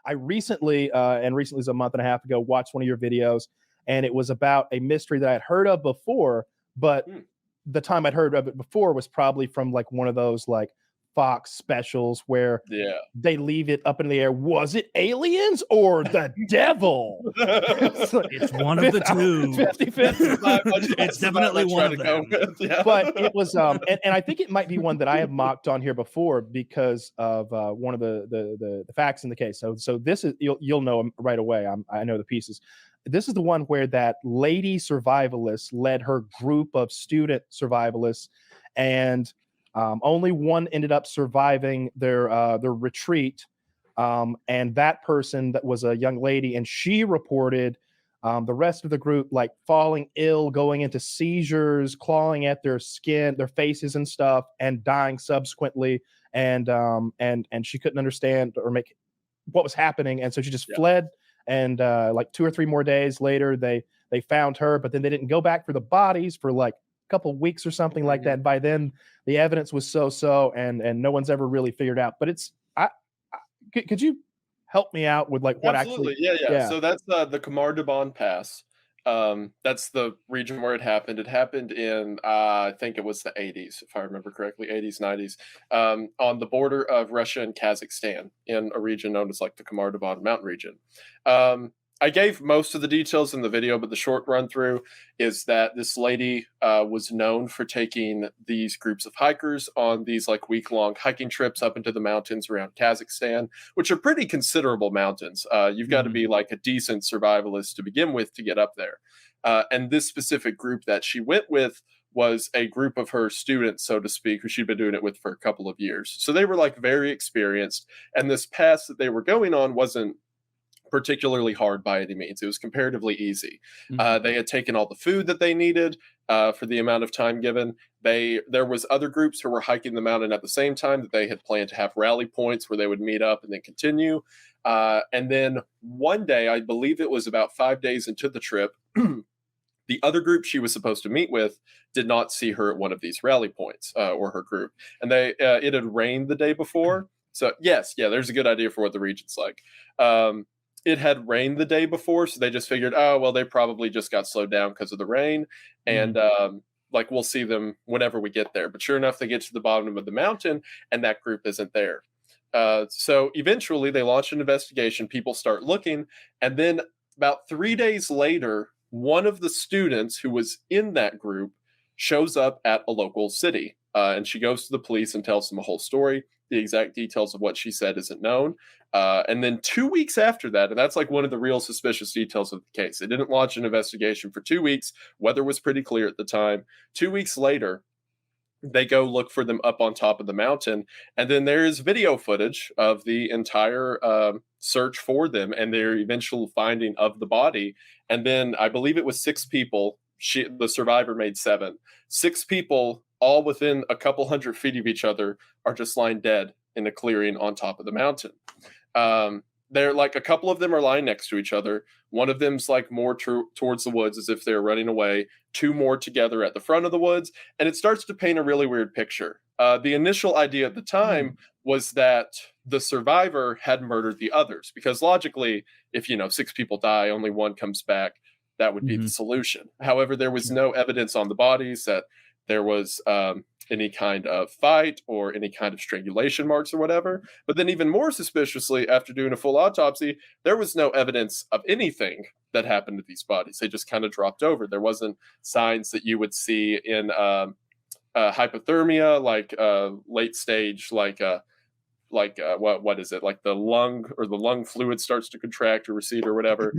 I recently was a month and a half ago, watched one of your videos, and it was about a mystery that I had heard of before, but the time I'd heard of it before was probably from like one of those like Fox specials where they leave it up in the air. Was it aliens or the devil? It's one of the two. 50-50. It's definitely one of them. But it was, and I think it might be one that I have mocked on here before because of one of the facts in the case. So this is, you'll know right away. I know the pieces. This is the one where that lady survivalist led her group of student survivalists, and only one ended up surviving their retreat. And that person that was a young lady, and she reported the rest of the group like falling ill, going into seizures, clawing at their skin, their faces and stuff, and dying subsequently. And she couldn't understand or make what was happening, and so she just fled. And like 2 or 3 more days later, they found her, but then they didn't go back for the bodies for like a couple of weeks or something like that. By then, the evidence was so, and no one's ever really figured out. But it's, could you help me out with like what Absolutely. actually? Yeah. So that's the Khamar Daban Pass. That's the region where it happened. It happened in, I think it was the 80s, if I remember correctly, 80s, 90s, on the border of Russia and Kazakhstan in a region known as like the Khamar Daban mountain region. I gave most of the details in the video, but the short run through is that this lady was known for taking these groups of hikers on these like week-long hiking trips up into the mountains around Kazakhstan, which are pretty considerable mountains. You've got to be like a decent survivalist to begin with to get up there. And this specific group that she went with was a group of her students, so to speak, who she'd been doing it with for a couple of years. So they were like very experienced. And this pass that they were going on wasn't particularly hard by any means. It was comparatively easy. They had taken all the food that they needed for the amount of time given. There was other groups who were hiking the mountain at the same time that they had planned to have rally points where they would meet up and then continue. And then one day, I believe it was about 5 days into the trip, the other group she was supposed to meet with did not see her at one of these rally points, or her group. And it had rained the day before. So there's a good idea for what the region's like. It had rained the day before, so they just figured, oh, well, they probably just got slowed down because of the rain. And like, we'll see them whenever we get there. But sure enough, they get to the bottom of the mountain and that group isn't there. So eventually they launch an investigation. People start looking. And then about 3 days later, one of the students who was in that group shows up at a local city. And she goes to the police and tells them a whole story. The exact details of what she said isn't known. And then 2 weeks after that, and that's like one of the real suspicious details of the case, they didn't launch an investigation for 2 weeks. Weather was pretty clear at the time. 2 weeks later, they go look for them up on top of the mountain. And then there is video footage of the entire search for them and their eventual finding of the body. And then I believe it was 6 people. The survivor made 7. 6 people, all within a couple hundred feet of each other, are just lying dead in a clearing on top of the mountain. They're like, a couple of them are lying next to each other. One of them's like more towards the woods as if they're running away. 2 more together at the front of the woods. And it starts to paint a really weird picture. The initial idea at the time was that the survivor had murdered the others, because logically, if 6 people die, only 1 comes back, that would be the solution. However, there was no evidence on the bodies that there was any kind of fight or any kind of strangulation marks or whatever. But then even more suspiciously, after doing a full autopsy, there was no evidence of anything that happened to these bodies. They just kind of dropped over. There wasn't signs that you would see in hypothermia, like late stage, what is it? Like the lung fluid starts to contract or recede or whatever.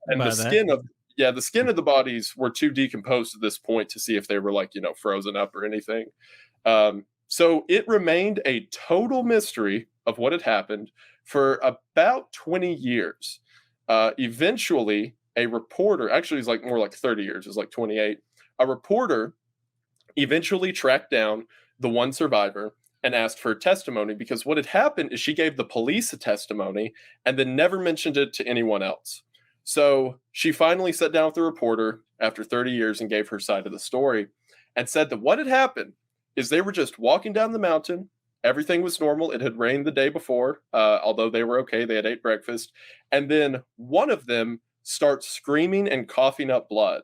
And the skin of the bodies were too decomposed at this point to see if they were frozen up or anything. So it remained a total mystery of what had happened for about 20 years. Eventually, a reporter, actually it's more like 30 years, it's like 28, a reporter eventually tracked down the one survivor and asked for testimony, because what had happened is she gave the police a testimony and then never mentioned it to anyone else. So she finally sat down with the reporter after 30 years and gave her side of the story and said that what had happened is they were just walking down the mountain Everything was normal. It had rained the day before, although they were okay. They had ate breakfast. And then one of them starts screaming and coughing up blood.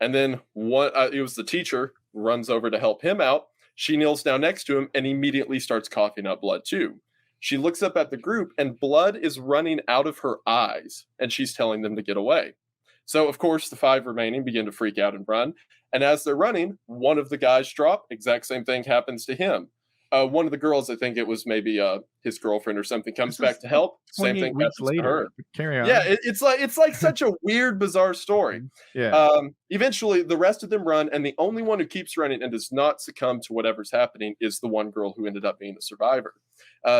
And then it was the teacher, runs over to help him out. She kneels down next to him and immediately starts coughing up blood too. She looks up at the group and blood is running out of her eyes, and she's telling them to get away. So, of course, the 5 remaining begin to freak out and run. And as they're running, one of the guys drop. Exact same thing happens to him. One of the girls, I think it was maybe his girlfriend or something, comes back to help. Same thing happens later. To her. Carry on. Yeah, it's like such a weird, bizarre story. Yeah. Eventually, the rest of them run, and the only one who keeps running and does not succumb to whatever's happening is the one girl who ended up being a survivor.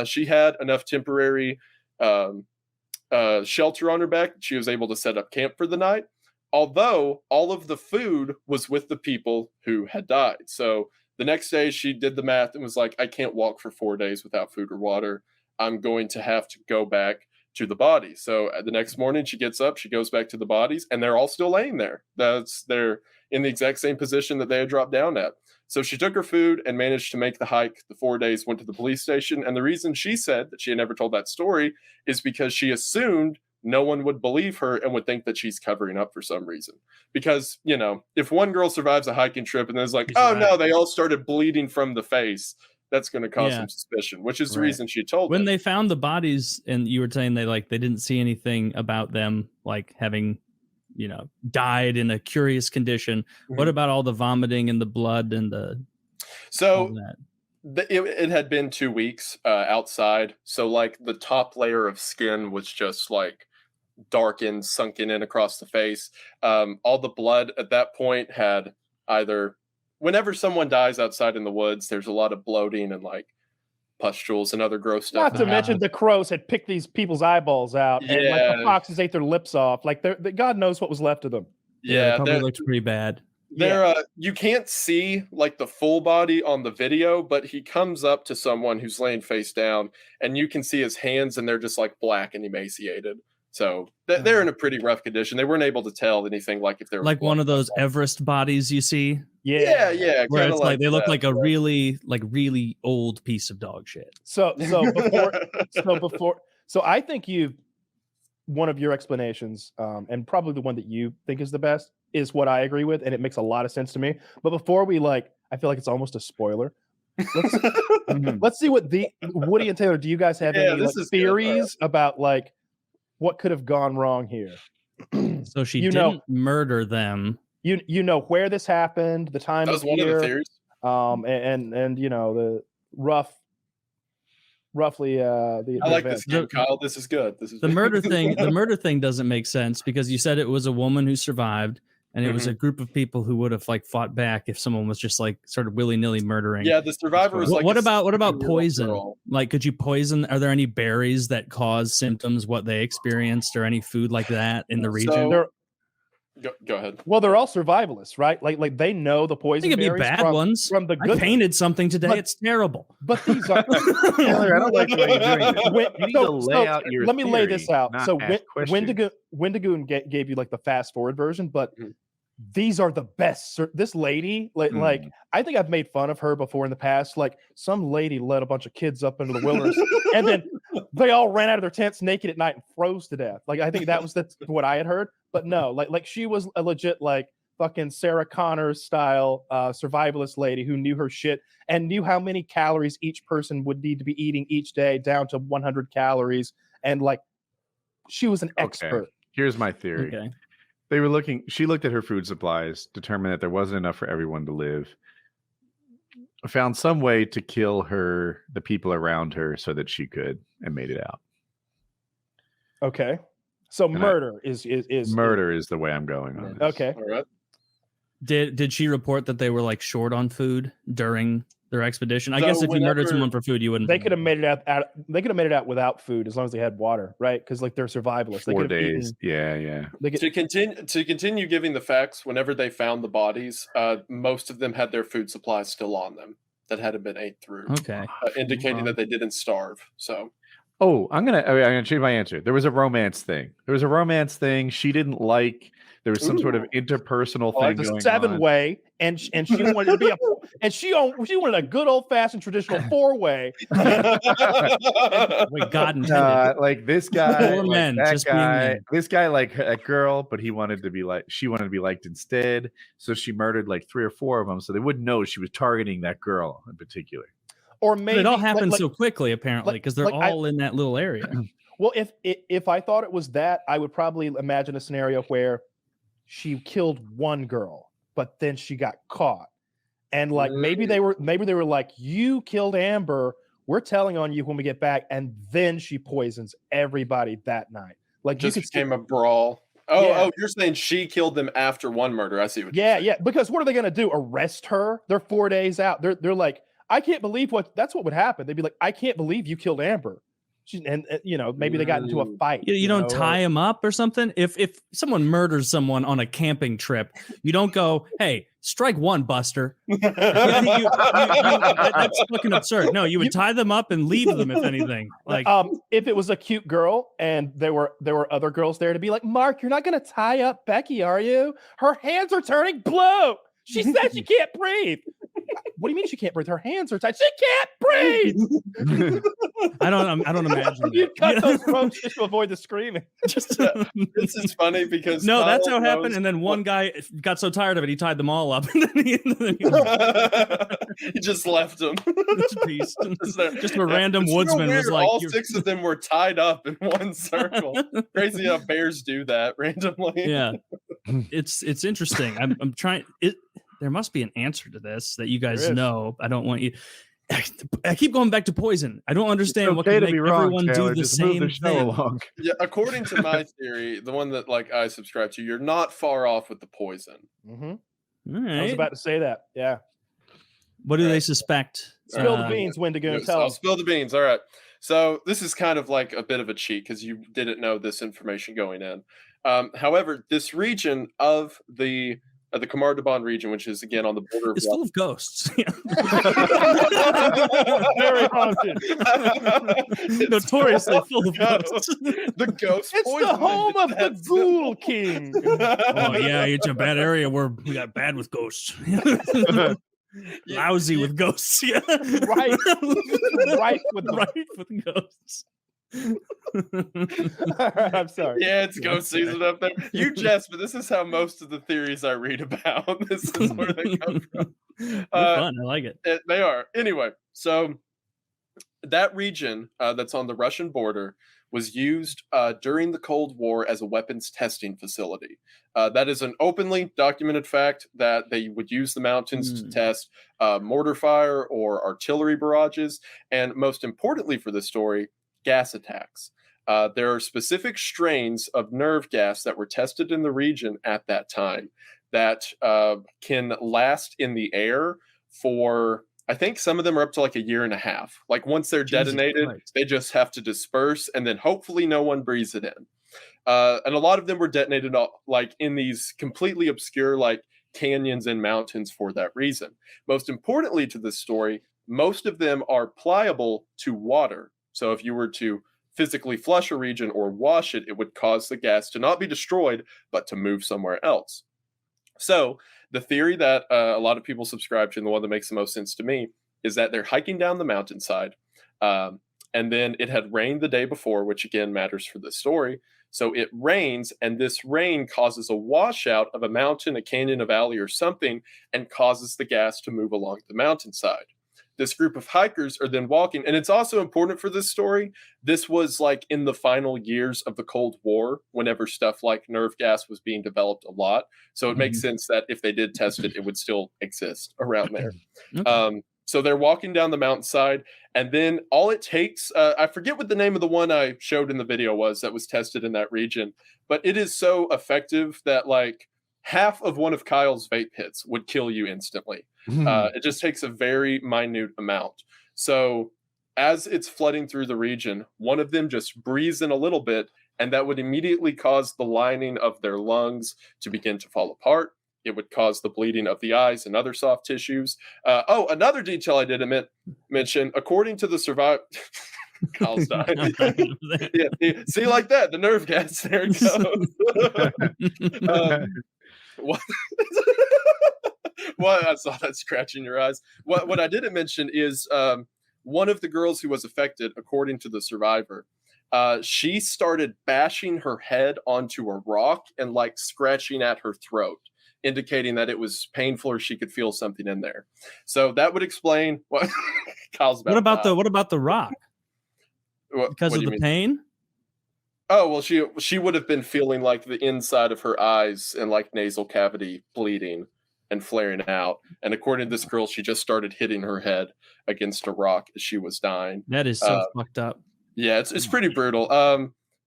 She had enough temporary shelter on her back. She was able to set up camp for the night, although all of the food was with the people who had died. So the next day she did the math and was like, I can't walk for 4 days without food or water. I'm going to have to go back to the bodies. So the next morning she gets up, she goes back to the bodies, and they're all still laying there. They're in the exact same position that they had dropped down at. So she took her food and managed to make the hike. The 4 days, went to the police station. And the reason she said that she had never told that story is because she assumed no one would believe her and would think that she's covering up for some reason. Because, you know, if one girl survives a hiking trip and then is like, oh no, they all started bleeding from the face, that's going to cause some suspicion, which is the reason she told when them. they found the bodies, and you were saying they didn't see anything about them like having, you know, died in a curious condition. Mm-hmm. What about all the vomiting and the blood and the it had been 2 weeks outside, so like the top layer of skin was just like darkened, sunken in across the face. All the blood at that point had either, whenever someone dies outside in the woods, there's a lot of bloating and like pustules and other gross stuff. Not to mention the crows had picked these people's eyeballs out, and like the foxes ate their lips off. Like God knows what was left of them. Yeah, it probably looked pretty bad. You can't see like the full body on the video, but he comes up to someone who's laying face down, and you can see his hands, and they're just like black and emaciated. So they're in a pretty rough condition. They weren't able to tell anything like if they're like one of those Everest bodies you see. Yeah. Where it's like they look like a really old piece of dog shit. So I think one of your explanations, and probably the one that you think is the best, is what I agree with, and it makes a lot of sense to me. But before we I feel like it's almost a spoiler. Let's see what Woody and Taylor, do you guys have any theories about like what could have gone wrong here? So she didn't murder them. You know where this happened, the time of year. That was one of the theories. And you know the roughly the I like this game, Kyle. This is good. This is the murder thing. The murder thing doesn't make sense because you said it was a woman who survived, and it was a group of people who would have like fought back if someone was just like sort of willy-nilly murdering. Yeah, the survivor was like. What about poison? Girl. Like, could you poison? Are there any berries that cause symptoms what they experienced, or any food like that in the region? Go ahead. Well, they're all survivalists, right? Like they know the poison berries. It could be bad ones. From the good. I painted something today. It's terrible. But these are. Taylor, I don't like the way you're doing this. You need to lay out your let me lay this out. So Wendigoon gave you like the fast forward version, but these are the best. This lady, like I think I've made fun of her before in the past. Like some lady led a bunch of kids up into the wilderness, and then they all ran out of their tents naked at night and froze to death. Like I think that's what I had heard. But no, like she was a legit like fucking Sarah Connor style survivalist lady who knew her shit and knew how many calories each person would need to be eating each day down to 100 calories. And like she was an expert. Okay. Here's my theory. Okay. She looked at her food supplies, determined that there wasn't enough for everyone to live, found some way to kill the people around her so that she could, and made it out. Okay. So murder is the way I'm going on this. Okay. All right. Did she report that they were like short on food during their expedition? I guess if you murdered someone for food, you wouldn't. They could have made it out. They could have made it out without food as long as they had water, right? Because like they're survivalists. 4 days. Yeah. To continue giving the facts, whenever they found the bodies, most of them had their food supplies still on them that hadn't been ate through. Okay. Indicating that they didn't starve. So. Oh, I'm gonna change my answer. There was a romance thing. She didn't like there was some sort of interpersonal thing It's a going on. 7-way, and she wanted to be she wanted a good old fashioned traditional 4-way. Wait, God intended. Like this guy, Poor like men, that just being guy, men. this guy like that girl, but she wanted to be liked instead. So she murdered like 3 or 4 of them, so they wouldn't know she was targeting that girl in particular. Or But maybe it all happened so quickly, apparently, because they're like all in that little area. Well, if I thought it was that, I would probably imagine a scenario where she killed one girl, but then she got caught, and like maybe they were like, you killed Amber, we're telling on you when we get back, and then she poisons everybody that night. Like Just you could became a brawl. Oh, Yeah. oh, you're saying she killed them after one murder. I see what you're saying. yeah. Because what are they gonna do? Arrest her? They're 4 days out. They're like, I can't believe that's what would happen. They'd be like, I can't believe you killed Amber. And maybe they got into a fight. You don't tie him up or something. If someone murders someone on a camping trip, you don't go, "Hey, strike one, Buster." That's fucking absurd. No, you would tie them up and leave them, if anything. Like, if it was a cute girl and there were other girls there to be like, Mark, you're not gonna tie up Becky, are you? Her hands are turning blue. She said she can't breathe. What do you mean she can't breathe? Her hands are tied. She can't breathe. I don't imagine. You cut those ropes just to avoid the screaming. This is funny because No, that's Kyle how it happened. knows And then one guy got so tired of it, he tied them all up, and then he he just left them. Peace. Just a random woodsman was like, all 6 of them were tied up in one circle. Crazy how bears do that randomly. Yeah, it's interesting. I'm trying. There must be an answer to this that you guys know. I don't want you. I keep going back to poison. I don't understand what can make everyone do the same thing. Yeah, according to my theory, the one that like I subscribe to, you're not far off with the poison. Mm-hmm. Right. I was about to say that. Yeah. What do they suspect? Spill the beans, Wendigoon. Yes, I'll spill the beans. All right. So this is kind of like a bit of a cheat because you didn't know this information going in. However, this region of the Khamar Daban region, which is again on the border of it's full of ghosts. Very haunted. Notoriously full of ghosts. The ghost. It's the home of the Ghoul King. Oh yeah, it's a bad area where we got bad with ghosts. Lousy with ghosts. Yeah. Right with ghosts. I'm sorry. Yeah, it's ghost season up there. You jest, but this is how most of the theories I read about. This is where they come from. Fun. I like it. They are. Anyway, so that region that's on the Russian border was used during the Cold War as a weapons testing facility. That is an openly documented fact that they would use the mountains to test mortar fire or artillery barrages, and most importantly for this story, gas attacks. There are specific strains of nerve gas that were tested in the region at that time that can last in the air for, I think some of them are up to like 1.5 years. Like once they're detonated, they just have to disperse and then hopefully no one breathes it in. And a lot of them were detonated like in these completely obscure like canyons and mountains for that reason. Most importantly to this story, most of them are pliable to water. So if you were to physically flush a region or wash it, it would cause the gas to not be destroyed, but to move somewhere else. So the theory that a lot of people subscribe to, and the one that makes the most sense to me, is that they're hiking down the mountainside, and then it had rained the day before, which again matters for this story. So it rains, and this rain causes a washout of a mountain, a canyon, a valley, or something, and causes the gas to move along the mountainside. This group of hikers are then walking, and it's also important for this story. This was like in the final years of the Cold War, whenever stuff like nerve gas was being developed a lot. So it makes sense that if they did test it, it would still exist around there. Okay. So they're walking down the mountainside, and then all it takes, I forget what the name of the one I showed in the video was that was tested in that region, but it is so effective that like half of one of Kyle's vape hits would kill you instantly. It just takes a very minute amount. So as it's flooding through the region, one of them just breathes in a little bit, and that would immediately cause the lining of their lungs to begin to fall apart. It would cause the bleeding of the eyes and other soft tissues. Another detail I didn't mention, according to the Kyle's dying. See, like that, the nerve gas. There it goes. What? What? I saw that scratch in your eyes. What I didn't mention is one of the girls who was affected, according to the survivor, she started bashing her head onto a rock and like scratching at her throat, indicating that it was painful or she could feel something in there. So that would explain what Kyle's about. What about the rock? Because of the pain? Oh, well, she would have been feeling like the inside of her eyes and like nasal cavity bleeding and flaring out. And according to this girl, she just started hitting her head against a rock as she was dying. That is so fucked up. Yeah, it's pretty brutal.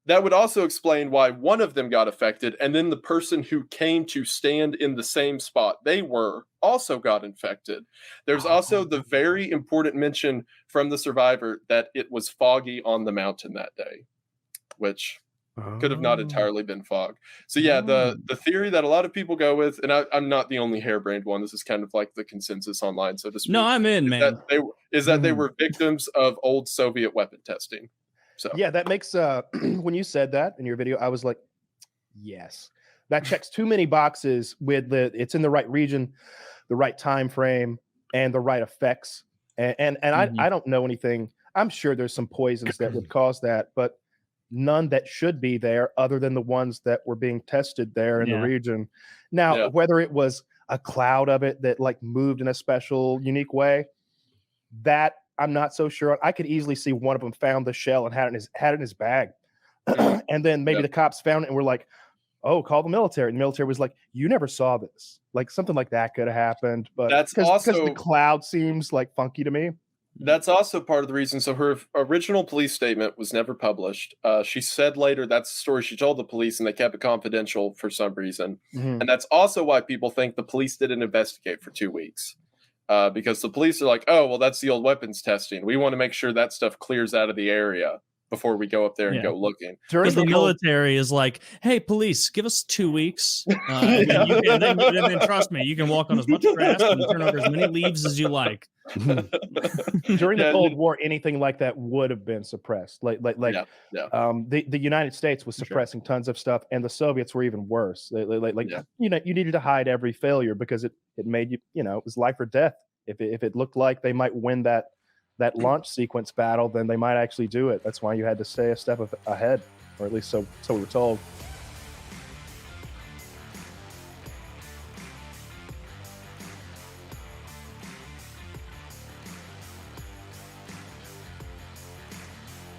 That would also explain why one of them got affected, and then the person who came to stand in the same spot they were also got infected. There's also the very important mention from the survivor that it was foggy on the mountain that day, which could have not entirely been fog. So yeah, the theory that a lot of people go with, and I'm not the only harebrained one, this is kind of like the consensus online, so to speak. No, I'm in, man. That they were victims of old Soviet weapon testing. So yeah, that makes when you said that in your video, I was like, yes, that checks too many boxes with it's in the right region, the right time frame, and the right effects. And I don't know anything. I'm sure there's some poisons that would cause that, but none that should be there other than the ones that were being tested there in the region. Now, whether it was a cloud of it that like moved in a special, unique way, that I'm not so sure. I could easily see one of them found the shell and had it in his bag. And then maybe the cops found it and were like, oh, call the military. And the military was like, you never saw this. Like something like that could have happened. But that's because the cloud seems like funky to me. That's also part of the reason. So her original police statement was never published. She said later that's the story she told the police, and they kept it confidential for some reason. And that's also why people think the police didn't investigate for 2 weeks. Because the police are like, oh, well, that's the old weapons testing. We want to make sure that stuff clears out of the area before we go up there and go looking. Because the military is like, hey, police, give us 2 weeks. And then trust me, you can walk on as much grass and turn over as many leaves as you like. During the Cold War, anything like that would have been suppressed. The United States was suppressing tons of stuff, and the Soviets were even worse. You needed to hide every failure because it made you, it was life or death. If it looked like they might win that launch sequence battle, then they might actually do it. That's why you had to stay a step ahead, or at least so we were told.